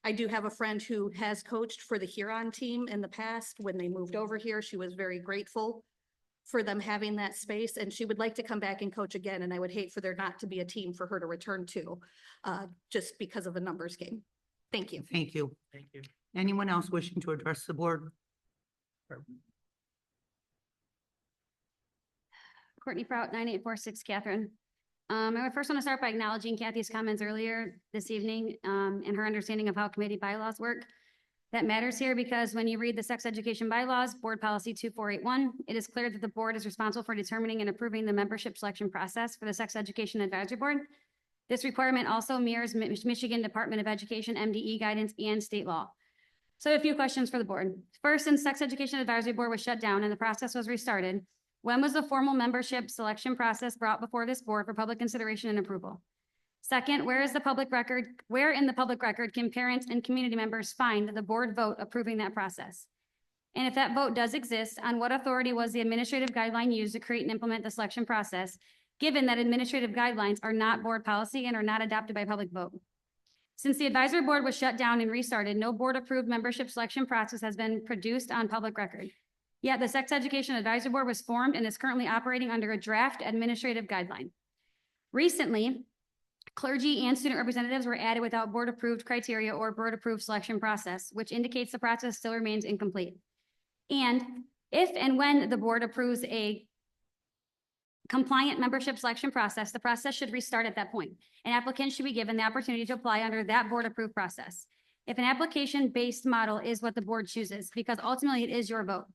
I do have a friend who has coached for the Huron team in the past. When they moved over here, she was very grateful for them having that space, and she would like to come back and coach again, and I would hate for there not to be a team for her to return to, just because of a numbers game. Thank you. Thank you. Thank you. Anyone else wishing to address the board? Courtney Prout, 9846 Catherine. I would first want to start by acknowledging Kathy's comments earlier this evening, and her understanding of how committee bylaws work. That matters here because when you read the sex education bylaws, board policy 2481, it is clear that the board is responsible for determining and approving the membership selection process for the sex education advisory board. This requirement also mirrors Michigan Department of Education, MDE guidance, and state law. So a few questions for the board. First, since sex education advisory board was shut down and the process was restarted, when was the formal membership selection process brought before this board for public consideration and approval? Second, where in the public record can parents and community members find the board vote approving that process? And if that vote does exist, on what authority was the administrative guideline used to create and implement the selection process, given that administrative guidelines are not board policy and are not adopted by public vote? Since the advisory board was shut down and restarted, no board-approved membership selection process has been produced on public record. Yet the Sex Education Advisory Board was formed and is currently operating under a draft administrative guideline. Recently, clergy and student representatives were added without board-approved criteria or board-approved selection process, which indicates the process still remains incomplete. And if and when the board approves a compliant membership selection process, the process should restart at that point. An applicant should be given the opportunity to apply under that board-approved process. If an application-based model is what the board chooses, because ultimately it is your vote.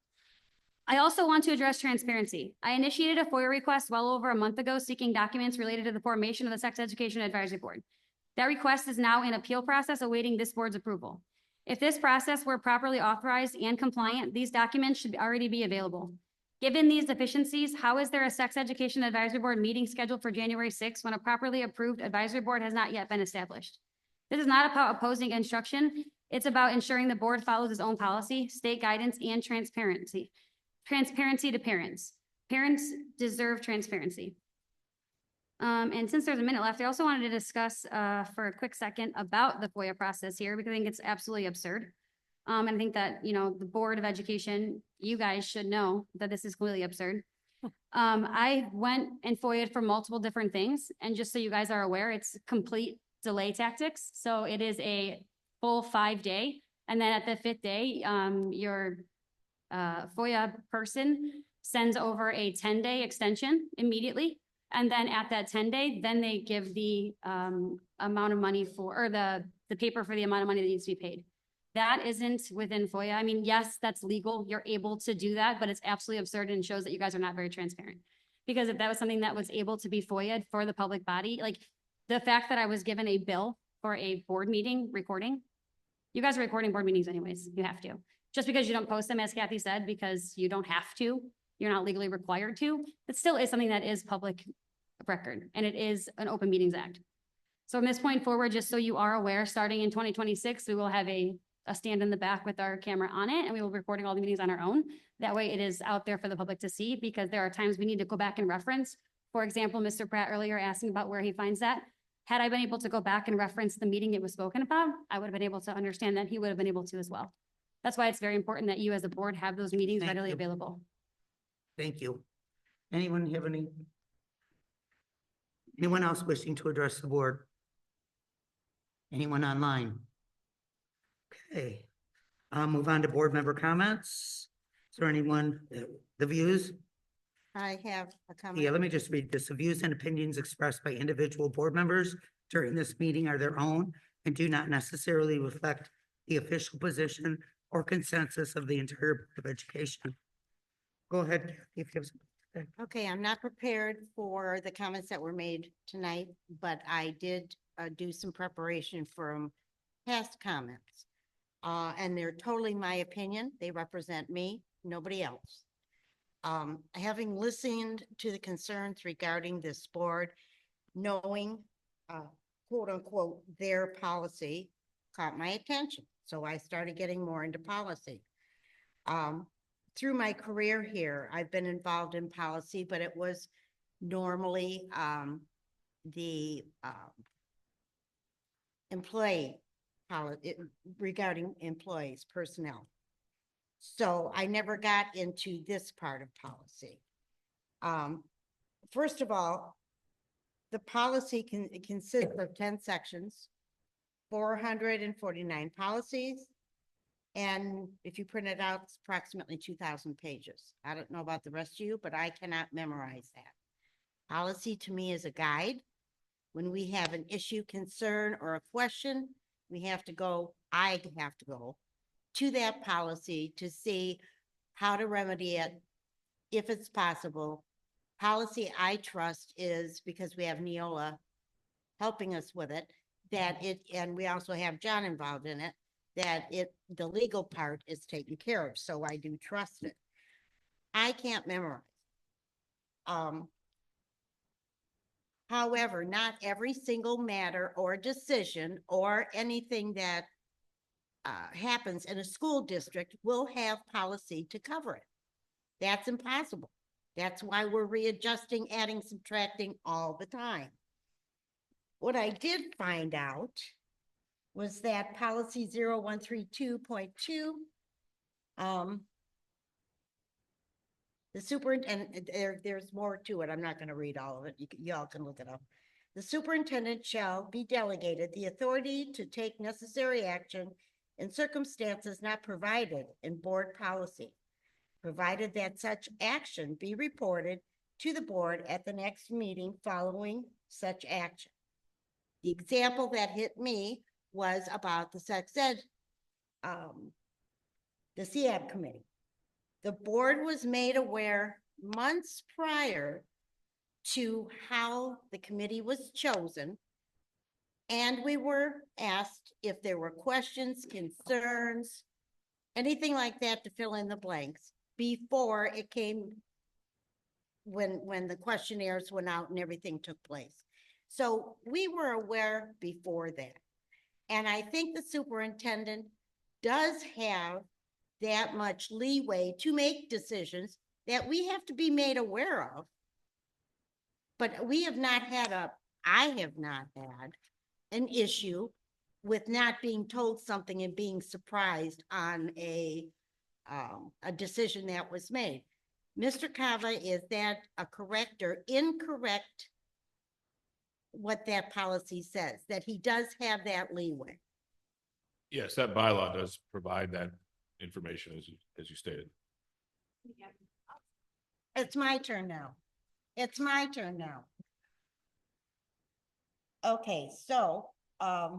I also want to address transparency. I initiated a FOIA request well over a month ago seeking documents related to the formation of the Sex Education Advisory Board. That request is now in appeal process awaiting this board's approval. If this process were properly authorized and compliant, these documents should already be available. Given these deficiencies, how is there a Sex Education Advisory Board meeting scheduled for January 6th when a properly approved advisory board has not yet been established? This is not about opposing instruction. It's about ensuring the board follows its own policy, state guidance, and transparency. Transparency to parents. Parents deserve transparency. And since there's a minute left, I also wanted to discuss for a quick second about the FOIA process here, because I think it's absolutely absurd. And I think that, you know, the Board of Education, you guys should know that this is completely absurd. I went and FOIA'd for multiple different things. And just so you guys are aware, it's complete delay tactics. So it is a full 5-day. And then at the 5th day, your FOIA person sends over a 10-day extension immediately. And then at that 10-day, then they give the amount of money for, or the paper for the amount of money that needs to be paid. That isn't within FOIA. I mean, yes, that's legal. You're able to do that, but it's absolutely absurd and shows that you guys are not very transparent. Because if that was something that was able to be FOIA'd for the public body, like the fact that I was given a bill for a board meeting recording, you guys are recording board meetings anyways, you have to. Just because you don't post them, as Kathy said, because you don't have to, you're not legally required to, it still is something that is public record, and it is an Open Meetings Act. So from this point forward, just so you are aware, starting in 2026, we will have a stand in the back with our camera on it, and we will be recording all the meetings on our own. That way it is out there for the public to see, because there are times we need to go back and reference. For example, Mr. Pratt earlier asking about where he finds that. Had I been able to go back and reference the meeting it was spoken about, I would have been able to understand that. He would have been able to as well. That's why it's very important that you as a board have those meetings Thank readily you. available. Thank you. Anyone have anyone else wishing to address the board? Anyone online? Okay, I'll move on to board member comments. Is there anyone, the views? I have a comment. Yeah, let me just read this. The views and opinions expressed by individual board members during this meeting are their own and do not necessarily reflect the official position or consensus of the entire Board of Education. Go ahead. If you have something to say. Okay, I'm not prepared for the comments that were made tonight, but I did do some preparation from past comments. And they're totally my opinion. They represent me, nobody else. Having listened to the concerns regarding this board, knowing, quote unquote, their policy caught my attention. So I started getting more into policy. Through my career here, I've been involved in policy, but it was normally the employee policy regarding employees, personnel. So I never got into this part of policy. First of all, the policy consists of 10 sections, 449 policies. And if you print it out, it's approximately 2,000 pages. I don't know about the rest of you, but I cannot memorize that. Policy to me is a guide. When we have an issue, concern, or a question, I have to go to that policy to see how to remedy it, if it's possible. Policy I trust is, because we have Neola helping us with it, and we also have John involved in it, the legal part is taken care of, so I do trust it. I can't memorize. However, not every single matter or decision or anything that happens in a school district will have policy to cover it. That's impossible. That's why we're readjusting, adding, subtracting all the time. What I did find out was that policy 0132.2, the superintendent, there's more to it. I'm not going to read all of it. Y'all can look it up. The superintendent shall be delegated the authority to take necessary action in circumstances not provided in board policy, provided that such action be reported to the board at the next meeting following such action. The example that hit me was about the sex ed, the CEAB committee. The board was made aware months prior to how the committee was chosen, and we were asked if there were questions, concerns, anything like that to fill in the blanks before it came, when the questionnaires went out and everything took place. So we were aware before that. And I think the superintendent does have that much leeway to make decisions that we have to be made aware of. But we have not had I have not had an issue with not being told something and being surprised on a decision that was made. Mr. Cava, is that a correct or incorrect what that policy says, that he does have that leeway? Yes, that bylaw does provide that information as you stated. It's my turn now. It's my turn now. Okay, so, I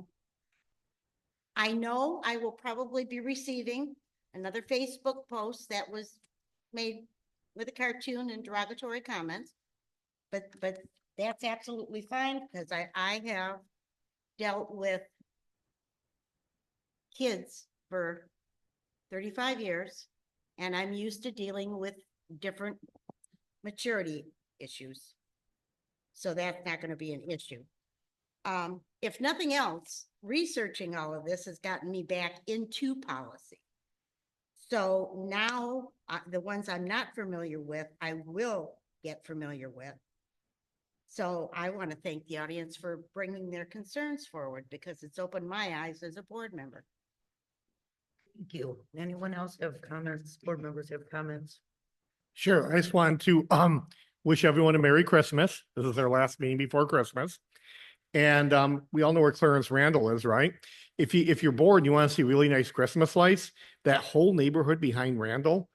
know I will probably be receiving another Facebook post that was made with a cartoon and derogatory comments, but that's absolutely fine, because I have dealt with kids for 35 years, and I'm used to dealing with different maturity issues. So that's not going to be an issue. If nothing else, researching all of this has gotten me back into policy. So now the ones I'm not familiar with, I will get familiar with. So I want to thank the audience for bringing their concerns forward, because it's opened my eyes as a board member. Thank you. Anyone else have comments? Board members have comments? Sure, I just wanted to wish everyone a Merry Christmas. This is our last meeting before Christmas. And we all know where Clarence Randall is, right? If you're bored and you want to see really nice Christmas lights, that whole neighborhood behind Randall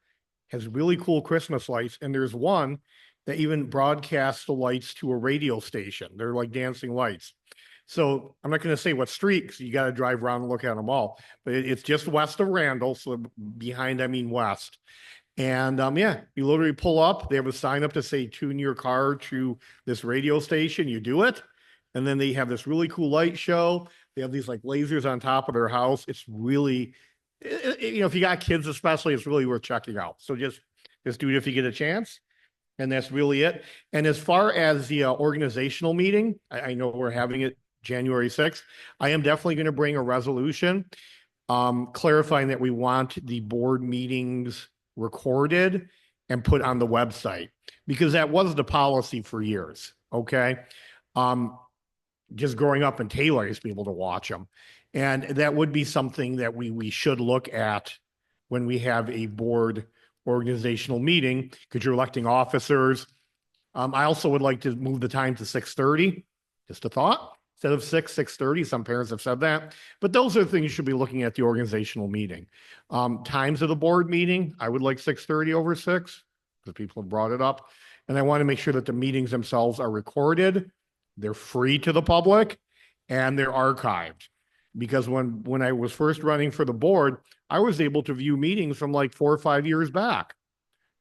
has really cool Christmas lights, and there's one that even broadcasts the lights to a radio station. They're like dancing lights. So I'm not going to say what street, because you got to drive around and look at them all, but it's just west of Randall, so behind, I mean west. And yeah, you literally pull up, they have a sign up to say tune your car to this radio station, you do it. And then they have this really cool light show. They have these like lasers on top of their house. It's really, you know, if you got kids especially, it's really worth checking out. So just do it if you get a chance. And that's really it. And as far as the organizational meeting, I know we're having it January 6th. I am definitely going to bring a resolution clarifying that we want the board meetings recorded and put on the website, because that was the policy for years. Okay. Just growing up in Taylor, I used to be able to watch them. And that would be something that we should look at when we have a board organizational meeting, because you're electing officers. I also would like to move the time to 6:30, just a thought, instead of 6:30. Some parents have said that, but those are the things you should be looking at the organizational meeting. Times of the board meeting, I would like 6:30 over 6, because people have brought it up. And I want to make sure that the meetings themselves are recorded. They're free to the public and they're archived. Because when I was first running for the board, I was able to view meetings from like 4 or 5 years back.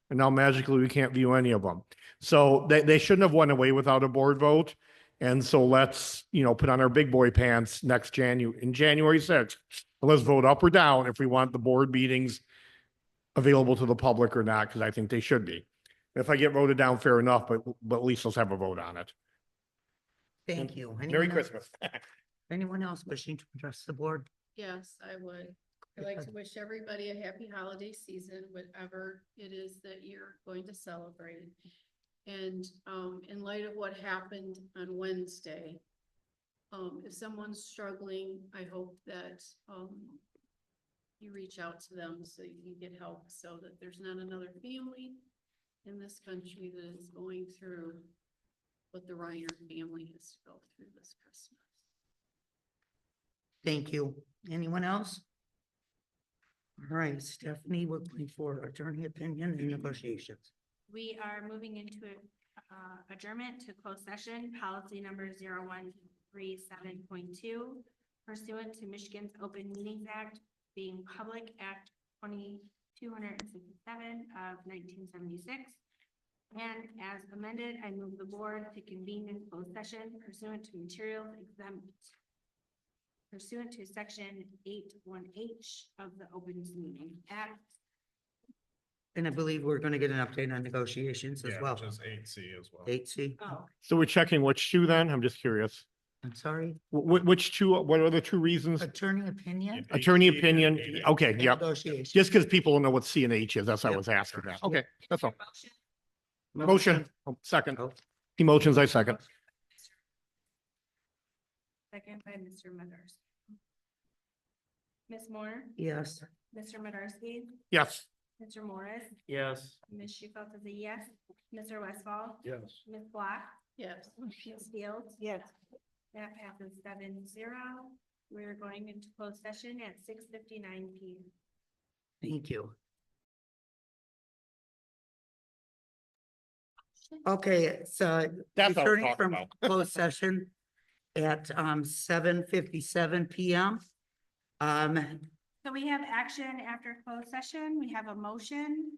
And now magically we can't view any of them. So they shouldn't have went away without a board vote. And so let's, put on our big boy pants in January 6th. And let's vote up or down if we want the board meetings available to the public or not, because I think they should be. If I get voted down, fair enough, but at least let's have a vote on it. Thank you. Merry Anyone else- Christmas. Anyone else wishing to address the board? Yes, I would. I'd like to wish everybody a happy holiday season, whatever it is that you're going to celebrate. And in light of what happened on Wednesday, if someone's struggling, I hope that you reach out to them so you can get help, so that there's not another family in this country that is going through what the Reiner family has to go through this Christmas. Thank you. Anyone else? All right, Stephanie, we're going for attorney opinion and negotiations. We are moving into adjournment to closed session, policy number 0137.2, pursuant to Michigan's Open Meetings Act, being Public Act 2267 of 1976. And as amended, I move the board to convene in closed session pursuant to materials exempt pursuant to section 81H of the Open Meeting Act. And I believe we're going to get an update on negotiations as well. Which is 8C as well. 8C. Oh, So we're checking which two then? I'm just curious. I'm sorry, Which two, what are the two reasons? attorney opinion? Attorney 8C opinion, and 8A. okay, and yep. Negotiations. Just because people don't know what C and H is, that's why I Yep. was asking that. Yep. Okay, that's all. motion. Motion, second. Oh. Emotions, I second. Second by Mr. Meadors. Ms. Moore, Yes. Mr. Medarsky, Yes. Mr. Morris, Yes. Ms. Shufelt is a yes, Mr. Westfall, Yes. Ms. Block, Yes. Ms. Fields. Yes. That passes 7-0. We're going into closed session at 6:59 p.m. Thank you. Okay, so That's what I'm returning talking from about. closed session at 7:57 PM. So we have action after closed session. We have a motion.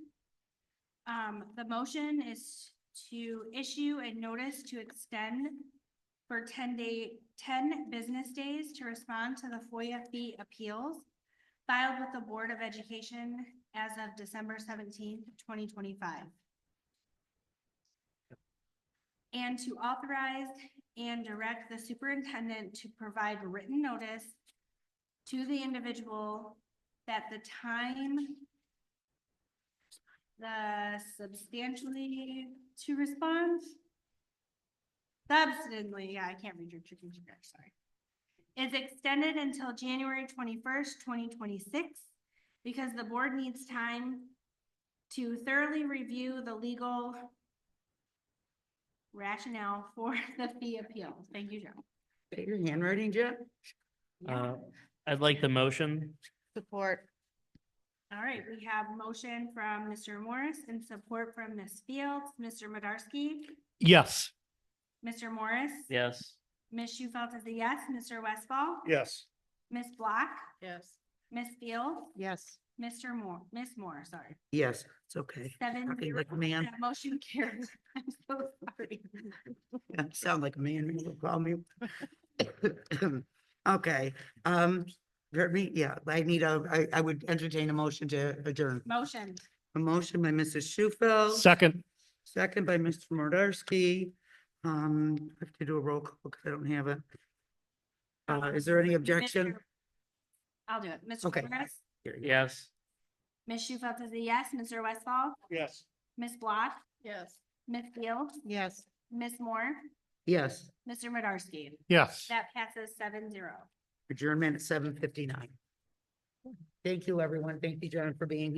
The motion is to issue a notice to extend for 10 business days to respond to the FOIA fee appeals filed with the Board of Education as of December 17th, 2025. And to authorize and direct the superintendent to provide written notice to the individual that the time substantially to respond. Substantially, yeah, I can't read your chicken, sorry. Is extended until January 21st, 2026. because the board needs time to thoroughly review the legal rationale for the fee appeal. Thank you, Joe. Your handwriting, Jeff? I'd like the motion. Support. All right, we have motion from Mr. Morris and support from Ms. Fields. Mr. Modarski, Yes. Mr. Morris. Yes. Ms. Shufelt is a yes. Mr. Westfall. Yes. Ms. Block. Yes. Ms. Fields. Yes. Mr. Moore, Ms. Moore, sorry. Yes, it's okay. 7-0. Talking like a man. That motion carries. I'm so sorry. I sound like a man, you would call me. Okay, Jeremy, yeah, I would entertain a motion to adjourn. Motion. A motion by Mrs. Shufel. Second. Second by Mr. Mordarski. I have to do a roll call because I don't have it. Is there any objection? I'll do it. Mr. Okay. Morris. Yes. Ms. Shufelt is a yes. Mr. Westfall. Yes. Ms. Block. Yes. Ms. Fields. Yes. Ms. Moore. Yes, Mr. Modarski. Yes. That passes 7-0. adjournment at 7:59. Thank you, everyone. Thank you, John, for being here.